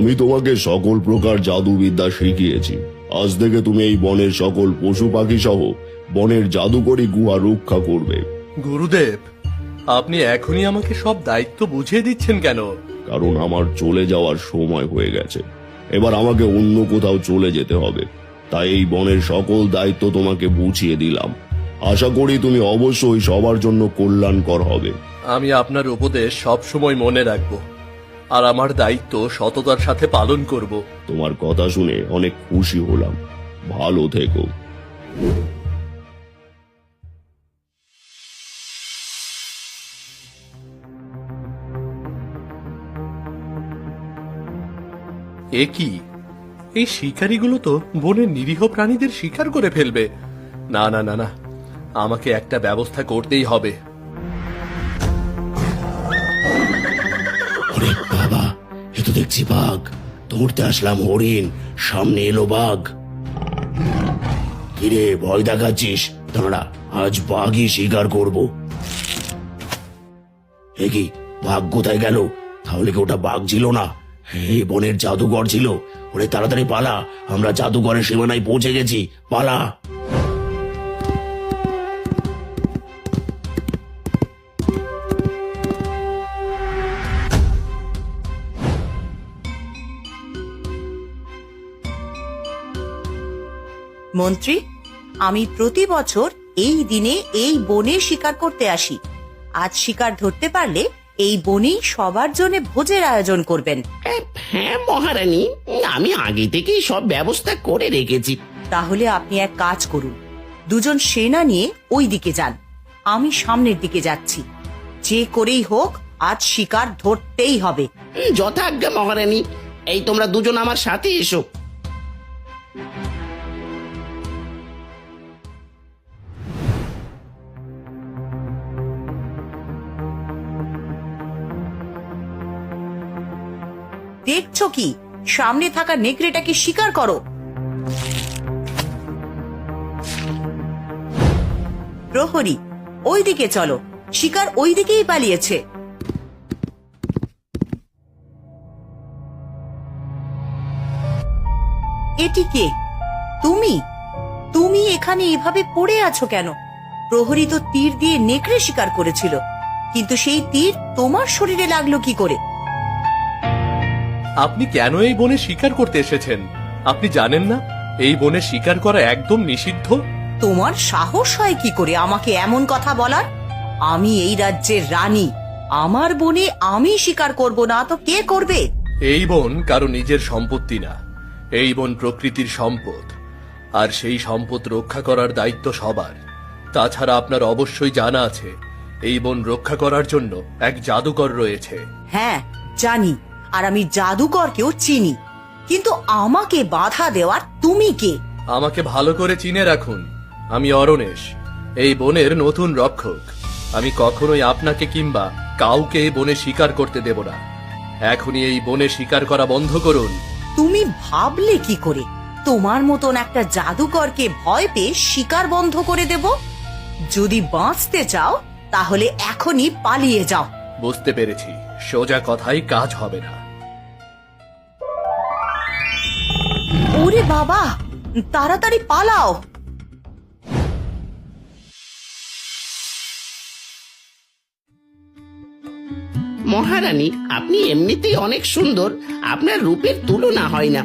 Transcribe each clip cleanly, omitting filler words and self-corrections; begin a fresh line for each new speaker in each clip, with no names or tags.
আমি তোমাকে সকল প্রকার জাদুবিদ্যা শিখিয়েছি। আজ থেকে তুমি এই বনের সকল পশু পাখি সহ বনের জাদুকরী গুহা রক্ষা করবে।
গুরুদেব, আপনি এখনই আমাকে সব দায়িত্ব বুঝিয়ে দিচ্ছেন কেন?
কারণ আমার চলে যাওয়ার সময় হয়ে গেছে। এবার আমাকে অন্য কোথাও চলে যেতে হবে। তাই এই বনের সকল দায়িত্ব তোমাকে বুঝিয়ে দিলাম। আশা করি তুমি অবশ্যই সবার জন্য কল্যাণকর হবে।
আমি আপনার উপদেশ সবসময় মনে রাখব, আর আমার দায়িত্ব সততার সাথে পালন করব।
তোমার কথা শুনে অনেক খুশি হলাম। ভালো থেকো।
এ কি? এই শিকারীগুলো তো বনের নিরীহ প্রাণীদের শিকার করে ফেলবে। না না না না, আমাকে একটা ব্যবস্থা করতেই হবে।
ওরে বাবা, এ তো দেখছি বাঘ। ধরতে আসলাম হরিণ, সামনে এলো বাঘ। কিরে, ভয় দেখাচ্ছিস? দাঁড়া, আজ বাঘই শিকার করব। এ কি, বাঘ কোথায় গেল? তাহলে কি ওটা বাঘ ছিল না? এই বনের জাদুঘর ছিল। ওরে তাড়াতাড়ি পালা, আমরা জাদুঘরের সীমানায় পৌঁছে গেছি। পালা।
মন্ত্রী, আমি প্রতি বছর এই দিনে এই বনে শিকার করতে আসি। আজ শিকার ধরতে পারলে এই বনেই সবার জন্য ভোজের আয়োজন করবেন।
হ্যাঁ মহারানী, আমি আগে থেকেই সব ব্যবস্থা করে রেখেছি।
তাহলে আপনি এক কাজ করুন, দুজন সেনা নিয়ে ওই দিকে যান, আমি সামনের দিকে যাচ্ছি। যে করেই হোক আজ শিকার ধরতেই হবে।
যথাজ্ঞা মহারানী। এই তোমরা দুজন আমার সাথে এসো।
দেখছো কি? সামনে থাকা নেকড়েটাকে শিকার করো। প্রহরী, ওই দিকে চলো, শিকার ওই দিকেই পালিয়েছে। এটি কে? তুমি তুমি এখানে এভাবে পড়ে আছো কেন? প্রহরী তো তীর দিয়ে নেকড়ে শিকার করেছিল, কিন্তু সেই তীর তোমার শরীরে লাগলো কি করে?
আপনি কেন এই বনে শিকার করতে এসেছেন? আপনি জানেন না এই বনে শিকার করা একদম নিষিদ্ধ?
তোমার সাহস হয় কি করে আমাকে এমন কথা বলার? আমি এই রাজ্যের রানী, আমার বনে আমি শিকার করব না তো কে করবে?
এই বন কারো নিজের সম্পত্তি না, এই বন প্রকৃতির সম্পদ, আর সেই সম্পদ রক্ষা করার দায়িত্ব সবার। তাছাড়া আপনার অবশ্যই জানা আছে এই বন রক্ষা করার জন্য এক জাদুকর রয়েছে।
হ্যাঁ জানি, আর আমি জাদুকরকেও চিনি, কিন্তু আমাকে বাধা দেওয়ার তুমি কে?
আমাকে ভালো করে চিনে রাখুন, আমি অরণেশ, এই বনের নতুন রক্ষক। আমি কখনোই আপনাকে কিংবা কাউকে এই বনে শিকার করতে দেব না। এখনই এই বনে শিকার করা বন্ধ করুন।
তুমি ভাবলে কি করে তোমার মতন একটা জাদুকরকে ভয় পেয়ে শিকার বন্ধ করে দেব? যদি বাঁচতে চাও তাহলে এখনই পালিয়ে যাও।
বুঝতে পেরেছি, সোজা কথাই কাজ হবে না।
ওরে বাবা, তাড়াতাড়ি পালাও।
মহারানী, আপনি এমনিতেই অনেক সুন্দর, আপনার রূপের তুলনা হয় না।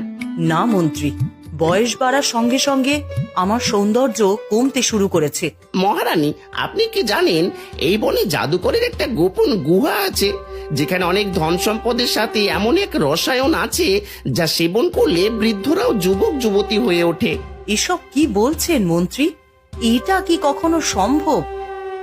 না মন্ত্রী, বয়স বাড়ার সঙ্গে সঙ্গে আমার সৌন্দর্য কমতে শুরু করেছে।
মহারানী, আপনি কি জানেন এই বনে জাদুকরের একটা গোপন গুহা আছে, যেখানে অনেক ধন সম্পদের সাথে এমন এক রসায়ন আছে যা সেবন করলে বৃদ্ধরাও যুবক যুবতী হয়ে ওঠে।
এসব কি বলছেন মন্ত্রী? এটা কি কখনো সম্ভব?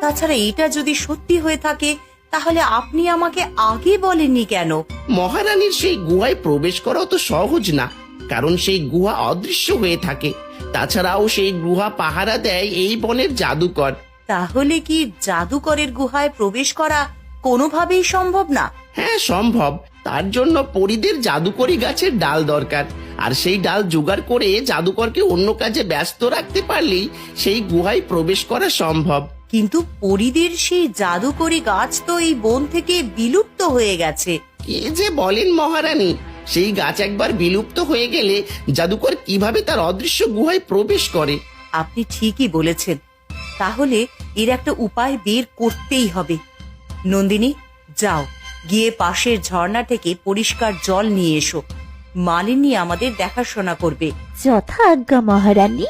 তাছাড়া এটা যদি সত্যি হয়ে থাকে তাহলে আপনি আমাকে আগে বলেননি কেন?
মহারানীর সেই গুহায় প্রবেশ করাও তো সহজ না, কারণ সেই গুহা অদৃশ্য হয়ে থাকে। তাছাড়াও সেই গুহা পাহারা দেয় এই বনের জাদুকর।
তাহলে কি জাদুকরের গুহায় প্রবেশ করা কোনোভাবেই সম্ভব না?
হ্যাঁ সম্ভব। তার জন্য পরীদের জাদুকরি গাছের ডাল দরকার, আর সেই ডাল জোগাড় করে জাদুকরকে অন্য কাজে ব্যস্ত রাখতে পারলেই সেই গুহায় প্রবেশ করা সম্ভব।
কিন্তু পরীদের সেই জাদুকরি গাছ তো এই বন থেকে বিলুপ্ত হয়ে গেছে।
কি যে বলেন মহারানী, সেই গাছ একবার বিলুপ্ত হয়ে গেলে জাদুকর কিভাবে তার অদৃশ্য গুহায় প্রবেশ করে?
আপনি ঠিকই বলেছেন। তাহলে এর একটা উপায় বের করতেই হবে। নন্দিনী, যাও গিয়ে পাশের ঝর্ণা থেকে পরিষ্কার জল নিয়ে এসো। মালিনী আমাদের দেখাশোনা করবে।
যথা আজ্ঞা মহারানী।